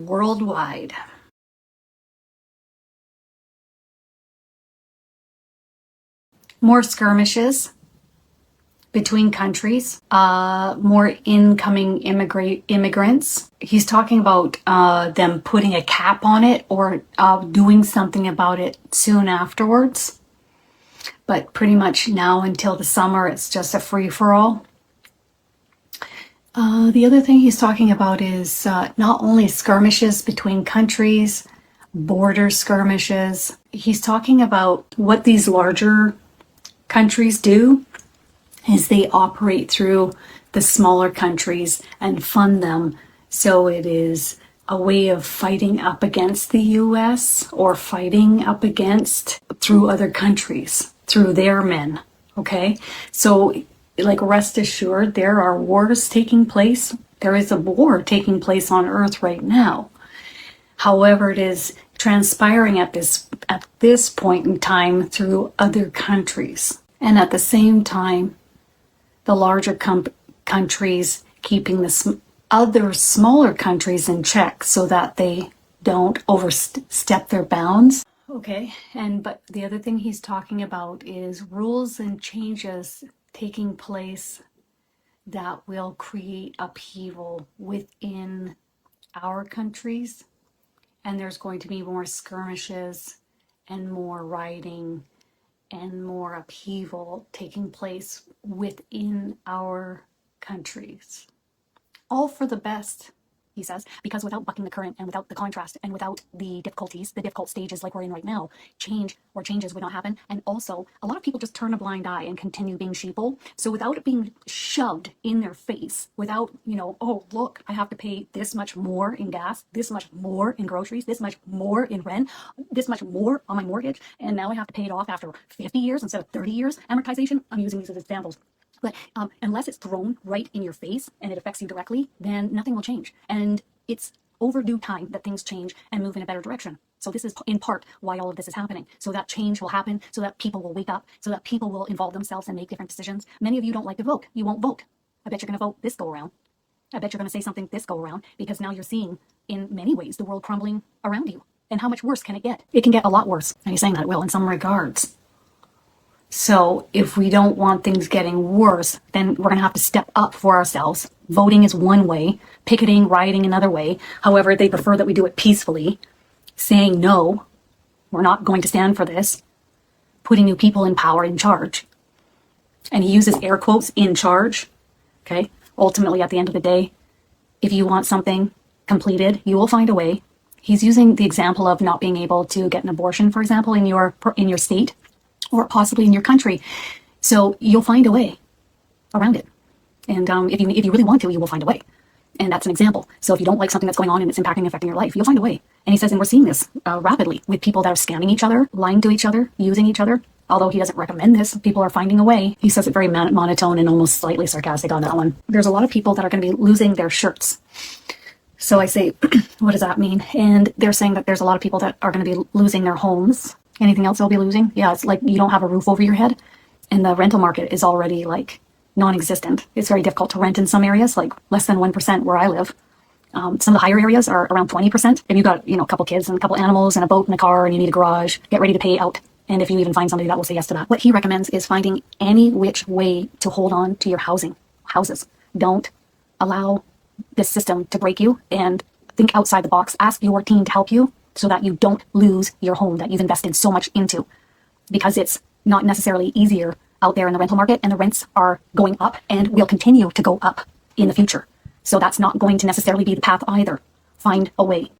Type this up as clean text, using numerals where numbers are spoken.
worldwide. More skirmishes between countries, more incoming immigrants. He's talking about them putting a cap on it or doing something about it soon afterwards. But pretty much now until the summer, it's just a free-for-all. The other thing he's talking about is not only skirmishes between countries, border skirmishes. He's talking about what these larger countries do is they operate through the smaller countries and fund them. So it is a way of fighting up against the US or fighting up against through other countries, through their men. Okay? So like rest assured, there are wars taking place. There is a war taking place on Earth right now. However, it is transpiring at this point in time through other countries. And at the same time, the larger countries keeping the other smaller countries in check so that they don't overstep their bounds. Okay, but the other thing he's talking about is rules and changes taking place that will create upheaval within our countries. And there's going to be more skirmishes and more rioting and more upheaval taking place within our countries. All for the best, he says, because without bucking the current and without the contrast and without the difficulties, the difficult stages like we're in right now, changes would not happen. And also, a lot of people just turn a blind eye and continue being sheeple. So without it being shoved in their face, without, oh, look, I have to pay this much more in gas, this much more in groceries, this much more in rent, this much more on my mortgage, and now I have to pay it off after 50 years instead of 30 years amortization. I'm using these as examples. But unless it's thrown right in your face and it affects you directly, then nothing will change. And it's overdue time that things change and move in a better direction. So this is in part why all of this is happening. So that change will happen, so that people will wake up, so that people will involve themselves and make different decisions. Many of you don't like to vote. You won't vote. I bet you're going to vote this go around. I bet you're going to say something this go around because now you're seeing in many ways the world crumbling around you. And how much worse can it get? It can get a lot worse. And he's saying that it will in some regards. So if we don't want things getting worse, then we're going to have to step up for ourselves. Voting is one way, picketing, rioting another way. However, they prefer that we do it peacefully, saying no, we're not going to stand for this, putting new people in power, in charge. And he uses air quotes, in charge. Okay. Ultimately, at the end of the day, if you want something completed, you will find a way. He's using the example of not being able to get an abortion, for example, in your state, or possibly in your country. So you'll find a way around it. And if you really want to, you will find a way. And that's an example. So if you don't like something that's going on and it's impacting and affecting your life, you'll find a way. And he says, and we're seeing this rapidly with people that are scamming each other, lying to each other, using each other. Although he doesn't recommend this, people are finding a way. He says it very monotone and almost slightly sarcastic on that one. There's a lot of people that are going to be losing their shirts. So I say, what does that mean? And they're saying that there's a lot of people that are going to be losing their homes. Anything else they'll be losing? Yeah, it's like you don't have a roof over your head. And the rental market is already like non-existent. It's very difficult to rent in some areas, like less than 1% where I live. Some of the higher areas are around 20%. If you've got, a couple kids and a couple animals and a boat and a car and you need a garage, get ready to pay out. And if you even find somebody that will say yes to that. What he recommends is finding any which way to hold on to your houses. Don't allow this system to break you, and think outside the box. Ask your team to help you so that you don't lose your home that you've invested so much into, because it's not necessarily easier out there in the rental market, and the rents are going up and will continue to go up in the future. So that's not going to necessarily be the path either. Find a way.